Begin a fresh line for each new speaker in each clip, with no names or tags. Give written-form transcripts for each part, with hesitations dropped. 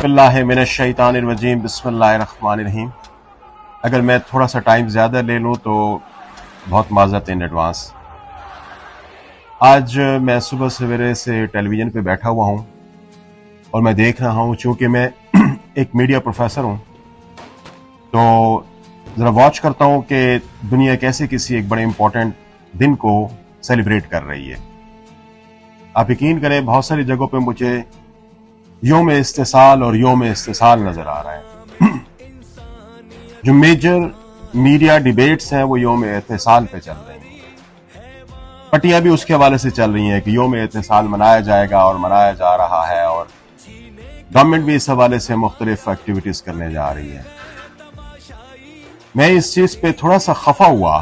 औज़ुबिल्लाहिमिनश्शैतानिर्रजीम बिस्मिल्लाहिर्रहमानिर्रहीम। अगर मैं थोड़ा सा टाइम ज़्यादा ले लूँ तो बहुत माज़रत इन एडवांस। आज मैं सुबह सवेरे से टेलीविज़न पे बैठा हुआ हूँ और मैं देख रहा हूँ, चूँकि मैं एक मीडिया प्रोफेसर हूँ, तो ज़रा वॉच करता हूँ कि दुनिया कैसे किसी एक बड़े इम्पोर्टेंट दिन को सेलिब्रेट कर रही है। आप यकीन करें, बहुत सारी जगहों पे मुझे योम इस्तिसाल और योम इस्तिसाल नजर आ रहा है। जो मेजर मीडिया डिबेट्स हैं वो योम इस्तिसाल पे चल रही हैं। पट्टियां भी उसके हवाले से चल रही हैं कि योम इस्तिसाल मनाया जाएगा और मनाया जा रहा है, और गवर्नमेंट भी इस हवाले से मुख्तलिफ एक्टिविटीज करने जा रही है। मैं इस चीज पे थोड़ा सा खफा हुआ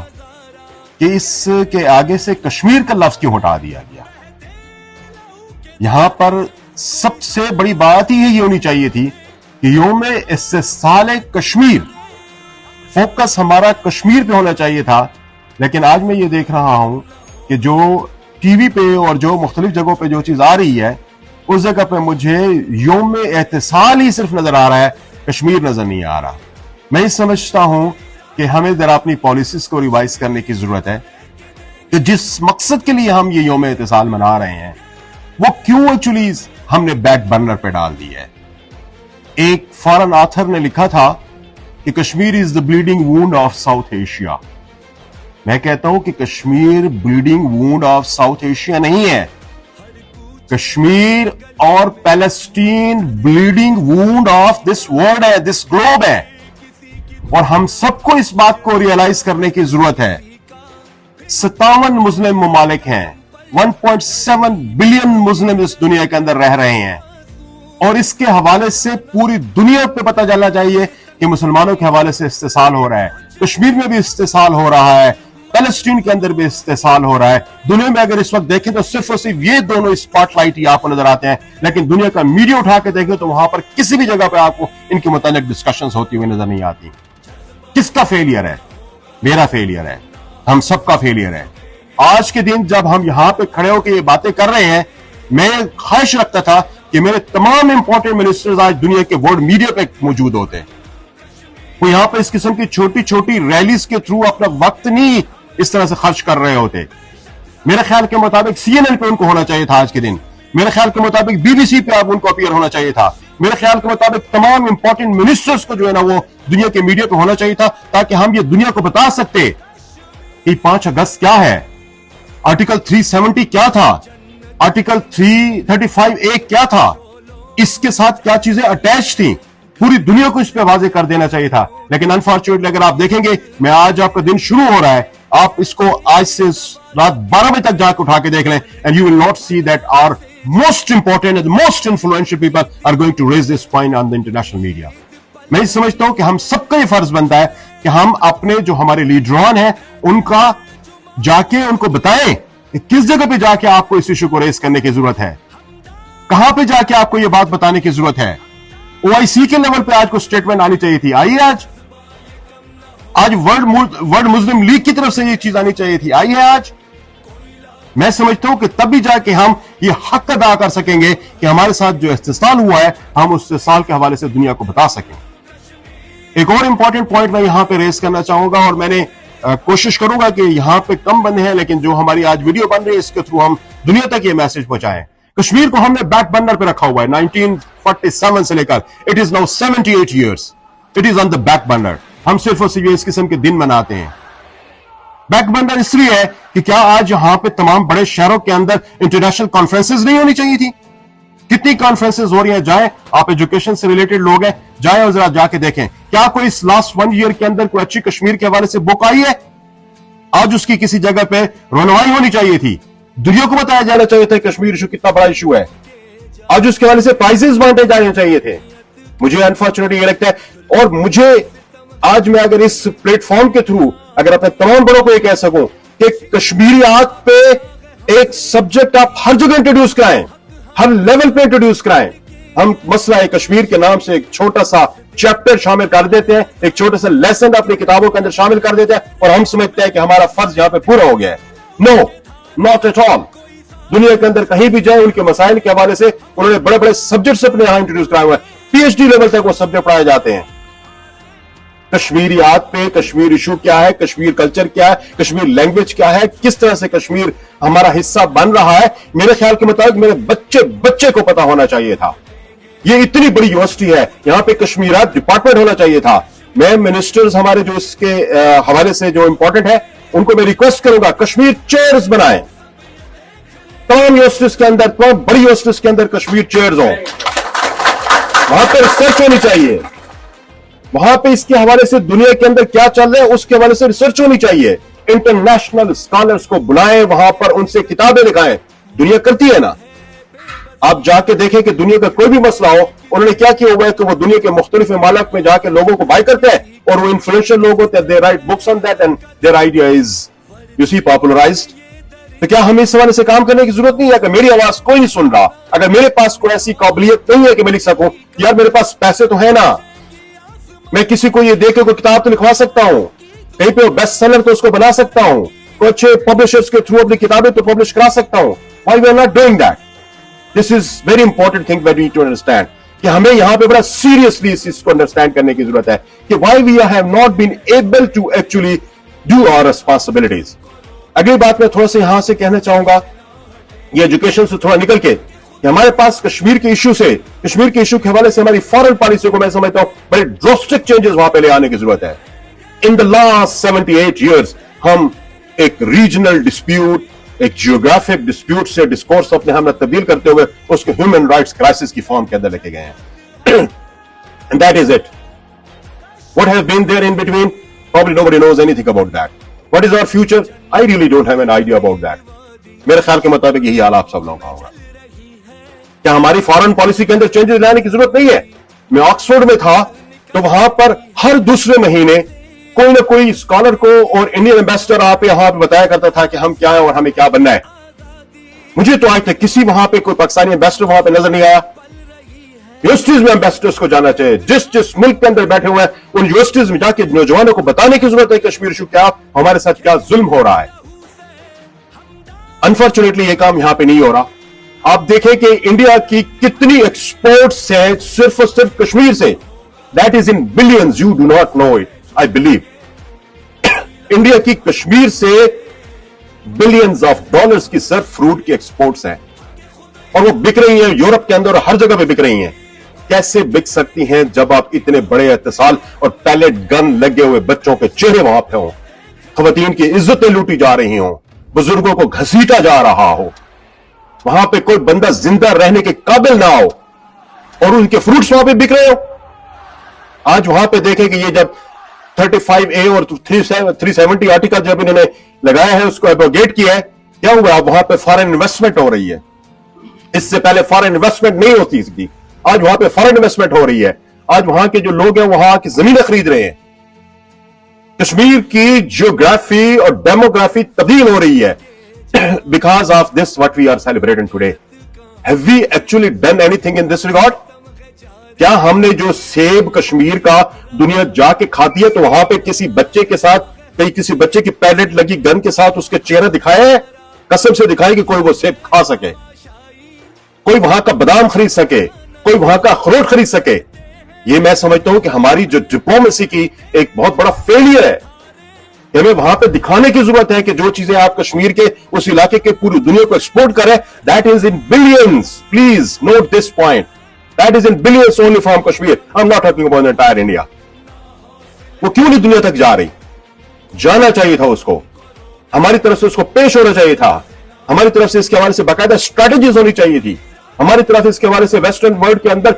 कि इसके आगे से कश्मीर का लफ्ज क्यों हटा दिया गया। यहां पर सबसे बड़ी बात ही ये होनी चाहिए थी कि योम इस्तिसाल कश्मीर, फोकस हमारा कश्मीर पे होना चाहिए था। लेकिन आज मैं ये देख रहा हूं कि जो टीवी पे और जो मुख्तलिफ जगहों पे जो चीज आ रही है, उस जगह पे मुझे योम इस्तिसाल ही सिर्फ नजर आ रहा है, कश्मीर नजर नहीं आ रहा। मैं ये समझता हूं कि हमें जरा अपनी पॉलिसीज को रिवाइज करने की जरूरत है कि जिस मकसद के लिए हम ये योम इस्तिसाल मना रहे हैं वो क्यों एक्चुअली हमने बैक बर्नर पे डाल दी है। एक फॉरेन ऑथर ने लिखा था कि Kashmir is the bleeding wound of south Asia. मैं कहता हूं कि Kashmir bleeding wound of south Asia नहीं है, कश्मीर और Palestine bleeding wound of this world है, दिस ग्लोब है। और हम सबको इस बात को रियलाइज करने की जरूरत है। 57 मुस्लिम ममालिक हैं, 1.7 बिलियन मुस्लिम इस दुनिया के अंदर रह रहे हैं, और इसके हवाले से पूरी दुनिया पे पता चलना चाहिए कि मुसलमानों के हवाले से इस्तिसाल हो रहा है। कश्मीर में भी इस्तिसाल हो रहा है, पैलेस्टीन के अंदर भी इस्तिसाल हो रहा है। दुनिया में अगर इस वक्त देखें तो सिर्फ और सिर्फ ये दोनों स्पॉटलाइट ही आपको नजर आते हैं, लेकिन दुनिया का मीडिया उठा के देखें तो वहां पर किसी भी जगह पर आपको इनके मुतालिक डिस्कशंस होती हुई नजर नहीं आती। किसका फेलियर है? मेरा फेलियर है, हम सबका फेलियर है। आज के दिन जब हम यहां पे खड़े होकर ये बातें कर रहे हैं, मैं ख्वाहिश रखता था कि मेरे तमाम इंपॉर्टेंट मिनिस्टर्स आज दुनिया के वर्ल्ड मीडिया पे मौजूद होते। वो यहां पर इस किस्म की छोटी छोटी रैलीज के थ्रू अपना वक्त नहीं इस तरह से खर्च कर रहे होते। मेरे ख्याल के मुताबिक CNN पे उनको होना चाहिए था आज के दिन। मेरे ख्याल के मुताबिक BBC पे आप उनको अपीयर होना चाहिए था। मेरे ख्याल के मुताबिक तमाम इंपॉर्टेंट मिनिस्टर्स को जो है ना वो दुनिया के मीडिया पे होना चाहिए था, ताकि हम ये दुनिया को बता सकते कि 5 अगस्त क्या है, आर्टिकल 370 क्या था, आर्टिकल 335A क्या था, इसके साथ क्या चीजें अटैच थी। पूरी दुनिया को इस पे वाजे कर देना चाहिए था। लेकिन अनफॉर्चुनेटली अगर आप देखेंगे, मैं आज आपका दिन शुरू हो रहा है, आप इसको आज से रात 12 बजे तक जाकर उठा के देख लें, and you will not see that our most important and most influential people are going to raise this point on the international media. मैं समझता हूं कि हम सबका ये फर्ज बनता है कि हम अपने जो हमारे लीडरान हैं उनका जाके उनको बताएं कि किस जगह पे जाके आपको इस इशू को रेस करने की जरूरत है, कहां पे जाके आपको ये बात बताने की जरूरत है। OIC के लेवल पे आज को स्टेटमेंट आनी चाहिए थी, आई है आज वर्ल्ड मुस्लिम लीग की तरफ से ये चीज आनी चाहिए थी, आई है आज। मैं समझता हूं कि तब भी जाके हम ये हक अदा कर सकेंगे कि हमारे साथ जो इस्तिसाल हुआ है हम उस इस्तिसाल के हवाले से दुनिया को बता सकें। एक और इंपॉर्टेंट पॉइंट मैं यहां पे रेस करना चाहूंगा, और मैंने कोशिश करूंगा कि यहां पे कम बंदे हैं, लेकिन जो हमारी आज वीडियो बन रही है इसके थ्रू हम दुनिया तक ये मैसेज पहुंचाएं। कश्मीर को हमने बैक बर्नर पे रखा हुआ है 1947 से लेकर, it is now 78 years, it is on the back burner. हम सिर्फ और सिर्फ इस किस्म के दिन मनाते हैं। बैक बर्नर इसलिए है कि क्या आज यहां पे तमाम बड़े शहरों के अंदर इंटरनेशनल कॉन्फ्रेंसेस नहीं होनी चाहिए थी? कितनी कॉन्फ्रेंसेस हो रही हैं, जाएं, आप एजुकेशन से रिलेटेड लोग हैं, जाएं और जरा जाके देखें, क्या कोई इस लास्ट 1 ईयर के अंदर कोई अच्छी कश्मीर के हवाले से बुक आई है? आज उसकी किसी जगह पे रनवाई होनी चाहिए थी, दुनिया को बताया जाना चाहिए था कश्मीर इशू कितना बड़ा इशू है। आज उसके हवाले से प्राइजेस बांटे जाने चाहिए थे। मुझे अनफॉर्चुनेटली ये लगता है, और मुझे आज मैं अगर इस प्लेटफॉर्म के थ्रू अगर अपने तमाम बड़ों को ये कह सकूं कि कश्मीरियात पे एक सब्जेक्ट आप हर जगह इंट्रोड्यूस कराएं, हर लेवल पे इंट्रोड्यूस कराएं। हम मसला कश्मीर के नाम से एक छोटा सा चैप्टर शामिल कर देते हैं, एक छोटा सा लेसन अपनी किताबों के अंदर शामिल कर देते हैं, और हम समझते हैं कि हमारा फर्ज यहां पे पूरा हो गया है। No, not at all. दुनिया के अंदर कहीं भी जाए उनके मसाइल के हवाले से उन्होंने बड़े बड़े सब्जेक्ट्स अपने यहां इंट्रोड्यूस कराए हुए हैं। PhD लेवल तक वो सब्जेक्ट पढ़ाए जाते हैं। कश्मीरियात पे, कश्मीर इशू क्या है, कश्मीर कल्चर क्या है, कश्मीर लैंग्वेज क्या है, किस तरह से कश्मीर हमारा हिस्सा बन रहा है, मेरे ख्याल के मुताबिक मेरे बच्चे को पता होना चाहिए था। ये इतनी बड़ी यूनिवर्सिटी है, यहां पे कश्मीरात डिपार्टमेंट होना चाहिए था। मैं मिनिस्टर्स हमारे जो इसके हवाले से जो इंपॉर्टेंट है उनको मैं रिक्वेस्ट करूंगा कश्मीर चेयर्स बनाएं। तमाम यूनिवर्सिटीज के अंदर, तमाम बड़ी यूनिवर्सिटीज के अंदर कश्मीर चेयर्स हों। वहां पर रिसर्च होनी चाहिए, वहां पे इसके हवाले से दुनिया के अंदर क्या चल रहा है उसके हवाले से रिसर्च होनी चाहिए। इंटरनेशनल स्कॉलर्स को बुलाएं, वहां पर उनसे किताबें लिखाएं। दुनिया करती है ना। आप जाके देखें कि दुनिया का कोई भी मसला हो, उन्होंने क्या किया हुआ है कि वो दुनिया के मुख्तलिफ ममालिक में जाके लोगों को बाय करते हैं और वो इन्फ्लुएंशियल लोग होते हैं, they write books on that and their idea is you see popularized. तो क्या हमें इस हवाले से काम करने की जरूरत नहीं है? कि मेरी आवाज कोई नहीं सुन रहा, अगर मेरे पास कोई ऐसी काबिलियत नहीं है कि मैं लिख सकूं, यार मेरे पास पैसे तो है ना, मैं किसी को ये देके कोई किताब तो लिखवा सकता हूं, कहीं पे बेस्ट सेलर तो उसको बना सकता हूं, कुछ अच्छे पब्लिशर्स के थ्रू अपनी किताबें तो पब्लिश करा सकता हूं। Why we are not doing that? This is very important thing we need to understand कि हमें यहां पे बड़ा सीरियसली इस चीज को अंडरस्टैंड करने की जरूरत है कि why we have not been able to actually do our responsibilities. अगली बात मैं थोड़ा सा यहां से कहना चाहूंगा, ये एजुकेशन से थोड़ा निकल के कि हमारे पास कश्मीर के इशू से, कश्मीर के इशू के हवाले से हमारी फॉरेन पॉलिसी को मैं समझता हूं बड़े ड्रास्टिक चेंजेस वहां पे ले आने की जरूरत है। इन द लास्ट 78 ईयर्स हम एक रीजनल डिस्प्यूट, एक जियोग्राफिक डिस्प्यूट से डिस्कोर्स अपने हमने तब्दील करते हुए उसको ह्यूमन राइट्स क्राइसिस की फॉर्म के अंदर लेके गए हैं। And that is it. What has been there in between, probably nobody knows anything about that. What is our future? I really don't have an idea about that. मेरे ख्याल के मुताबिक यही हाल आप सब लोगों का होगा। क्या हमारी फॉरेन पॉलिसी के अंदर चेंजेस लाने की जरूरत नहीं है? मैं ऑक्सफोर्ड में था तो वहां पर हर दूसरे महीने कोई ना कोई स्कॉलर को और इंडियन एम्बेसडर आप यहां पे बताया करता था कि हम क्या है और हमें क्या बनना है। मुझे तो आज तक किसी वहां पे कोई पाकिस्तानी एम्बेसडर वहां पे नजर नहीं आया। यूनिवर्सिटीज में एम्बेसडर्स को जाना चाहिए, जिस जिस मुल्क के अंदर बैठे हुए हैं उन यूनिवर्सिटीज में जाके नौजवानों को बताने की जरूरत है कश्मीर इशू क्या, हमारे साथ क्या जुल्म हो रहा है। अनफॉर्चुनेटली ये काम यहां पे नहीं हो रहा। आप देखें कि इंडिया की कितनी एक्सपोर्ट्स है सिर्फ और सिर्फ कश्मीर से, that is in billions, you do not know it, I believe. India की कश्मीर से बिलियंस ऑफ डॉलर्स की सिर्फ फ्रूट की एक्सपोर्ट्स हैं और वो बिक रही है यूरोप के अंदर और हर जगह पे बिक रही हैं। कैसे बिक सकती हैं जब आप इतने बड़े एहतसाल और पैलेट गन लगे हुए बच्चों के चेहरे वहां पे हों, खवातीन की इज्जतें लूटी जा रही हों, बुजुर्गों को घसीटा जा रहा हो, वहां पे कोई बंदा जिंदा रहने के काबिल ना हो और उनके फ्रूट्स वहां पे बिक रहे हो। आज वहां पे देखें कि ये जब 35A और 370 आर्टिकल जब इन्होंने लगाया है, उसको एब्रोगेट किया है, क्या हुआ? अब वहां पे फॉरेन इन्वेस्टमेंट हो रही है। इससे पहले फॉरेन इन्वेस्टमेंट नहीं होती थी, आज वहां पे फॉरेन इन्वेस्टमेंट हो रही है। आज वहां के जो लोग हैं वहां की जमीनें खरीद रहे हैं। कश्मीर की जियोग्राफी और डेमोग्राफी तब्दील हो रही है because of this what we are celebrating today. Have we actually done anything in this regard? क्या हमने जो सेब कश्मीर का दुनिया जाके खाती है तो वहां पे किसी बच्चे के साथ, कहीं किसी बच्चे की पैलेट लगी गन के साथ उसके चेहरा दिखाया है? कसम से दिखाए कि कोई वो सेब खा सके, कोई वहां का बादाम खरीद सके, कोई वहां का अखरोट खरीद सके। ये मैं समझता हूं कि हमारी जो डिप्लोमेसी की एक बहुत बड़ा फेलियर है। हमें वहां पे दिखाने की जरूरत है कि जो चीजें आप कश्मीर के उस इलाके के पूरी दुनिया को एक्सपोर्ट करें, that is in billions. Please note this point, that is in billions only from Kashmir. I am not talking about the entire India. वो क्यों नहीं दुनिया तक जा रही? जाना चाहिए था उसको, हमारी तरफ से उसको पेश होना चाहिए था, हमारी तरफ से इसके हवाले से बाकायदा स्ट्रैटेजीज होनी चाहिए थी, हमारी तरफ इसके हवाले से वेस्टर्न वर्ल्ड के अंदर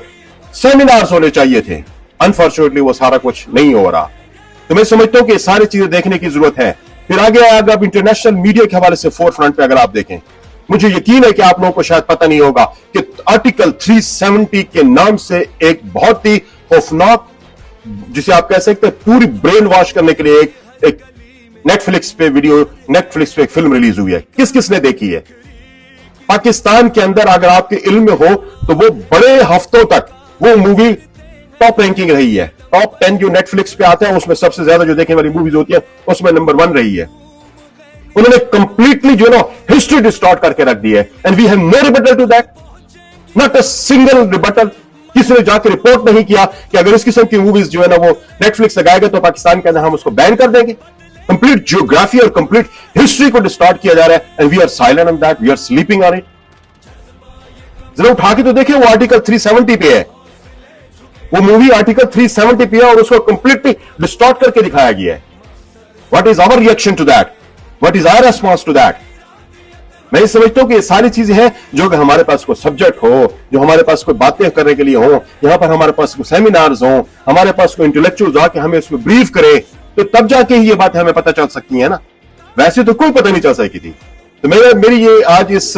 सेमिनार्स होने चाहिए थे। अनफॉर्चुनेटली वो सारा कुछ नहीं हो रहा। तो मैं समझता हूं कि सारी चीजें देखने की जरूरत है। फिर आगे अब इंटरनेशनल मीडिया के हवाले से फोर फ्रंट पे अगर आप देखें, मुझे यकीन है कि आप लोगों को शायद पता नहीं होगा कि आर्टिकल 370 के नाम से एक बहुत ही खौफनाक, जिसे आप कह सकते हैं पूरी ब्रेन वॉश करने के लिए एक नेटफ्लिक्स पे एक फिल्म रिलीज हुई है। किस किसने देखी है? पाकिस्तान के अंदर अगर आपके इल्म में हो तो वो बड़े हफ्तों तक वो मूवी टॉप रैंकिंग रही है। टॉप 10 जो नेटफ्लिक्स पे आता है उसमें सबसे ज्यादा जो देखने वाली मूवीज होती है उसमें नंबर 1 रही है। उन्होंने कंप्लीटली जो हिस्ट्री डिस्टॉर्ट करके रख दी है and we have no rebuttal to that, not a single rebuttal. किसी ने जाकर रिपोर्ट नहीं किया कि अगर इस किस्म की मूवीज जो है ना वो नेटफ्लिक्स लगाएगा तो पाकिस्तान के अंदर हम उसको बैन कर देंगे। कंप्लीट जियोग्राफी और कंप्लीट हिस्ट्री को डिस्टॉर्ट किया जा रहा है and we are silent on that, we are sleeping on it. जरा उठा के तो देखें, वो आर्टिकल 370 पे है, वो मूवी आर्टिकल 370 पे है और उसको कंप्लीटली डिस्टॉर्ट करके दिखाया गया है। What is our reaction to that, what is our response to that? मैं ये समझता हूं कि ये सारी चीजें हैं जो कि हमारे पास कोई सब्जेक्ट हो, जो हमारे पास कोई बातें करने के लिए हो, यहां पर हमारे पास कोई सेमिनार्स हो, हमारे पास कोई इंटेलेक्चुअल आके हमें उसमें ब्रीफ करे, तो तब जाके ही ये बातें हमें पता चल सकती है ना। वैसे तो कोई पता नहीं चल सकी थी। तो मेरी ये आज इस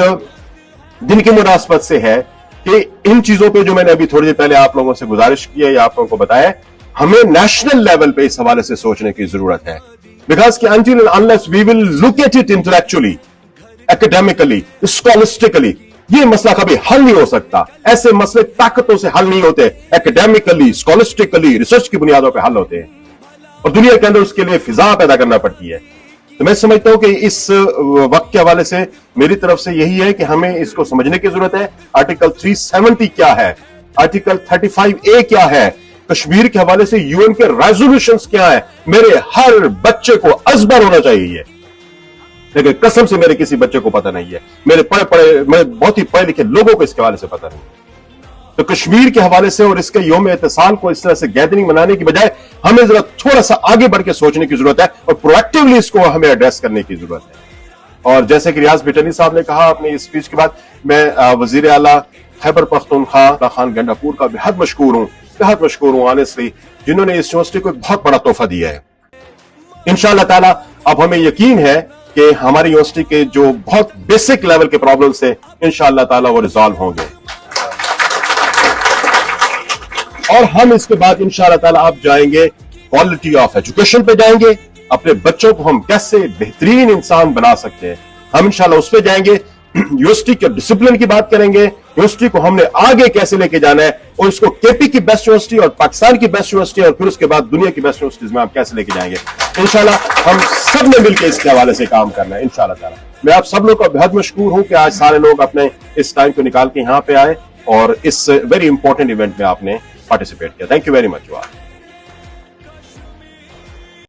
दिन की मुनासबत से है कि इन चीजों पे जो मैंने अभी थोड़ी देर पहले आप लोगों से गुजारिश की है या आप लोगों को बताया, हमें नेशनल लेवल पे इस हवाले से सोचने की जरूरत है। बिकॉज कि until and unless we will look at it intellectually, academically, scholastically, ये मसला कभी हल नहीं हो सकता। ऐसे मसले ताकतों से हल नहीं होते, एकेडमिकली, स्कॉलिस्टिकली, रिसर्च की बुनियादों पर हल होते हैं और दुनिया के अंदर उसके लिए फिजा पैदा करना पड़ती है। तो मैं समझता हूं कि इस वक्त के हवाले से मेरी तरफ से यही है कि हमें इसको समझने की जरूरत है। आर्टिकल 370 क्या है, आर्टिकल 35A क्या है, कश्मीर के हवाले से यूएन के रेजोल्यूशंस क्या है, मेरे हर बच्चे को अजबर होना चाहिए। लेकिन कसम से मेरे किसी बच्चे को पता नहीं है, मेरे बहुत ही पढ़े लिखे लोगों को इसके हवाले से पता नहीं है। तो कश्मीर के हवाले से और इसके यौम एहतसाल को इस तरह से गैदरिंग मनाने की बजाय हमें जरा थोड़ा सा आगे बढ़ के सोचने की जरूरत है और प्रोएक्टिवली इसको हमें एड्रेस करने की जरूरत है। और जैसे कि रियाज बिटनी साहब ने कहा अपनी इस स्पीच के बाद, मैं वजीर आला खैबर पख्तूनख्वा खान गंडापुर का बेहद मशकूर हूं ऑनेस्टली, जिन्होंने इस यूनिवर्सिटी को एक बहुत बड़ा तोहफा दिया है। इंशाअल्लाह ताला अब हमें यकीन है कि हमारी यूनिवर्सिटी के जो बहुत बेसिक लेवल के प्रॉब्लम्स थे इंशाअल्लाह ताला वो रिजॉल्व होंगे और हम इसके बाद इंशाअल्लाह ताला अब जाएंगे क्वालिटी ऑफ एजुकेशन पे जाएंगे। अपने बच्चों को हम कैसे बेहतरीन इंसान बना सकते हैं, हम इंशाअल्लाह उस पे जाएंगे। यूनिवर्सिटी के डिसिप्लिन की बात करेंगे, यूनिवर्सिटी को हमने आगे कैसे लेके जाना है और इसको केपी की बेस्ट यूनिवर्सिटी और पाकिस्तान की बेस्ट यूनिवर्सिटी और फिर उसके बाद दुनिया की बेस्ट यूनिवर्सिटीज में आप कैसे लेके जाएंगे। इंशाल्लाह हम सब ने मिलकर इसके हवाले से काम करना है इंशाल्लाह ताला। मैं आप सब लोग का बेहद मशकूर हूं कि आज सारे लोग अपने इस टाइम को निकाल के यहां पे आए और इस वेरी इंपॉर्टेंट इवेंट में आपने पार्टिसिपेट किया। Thank you very much.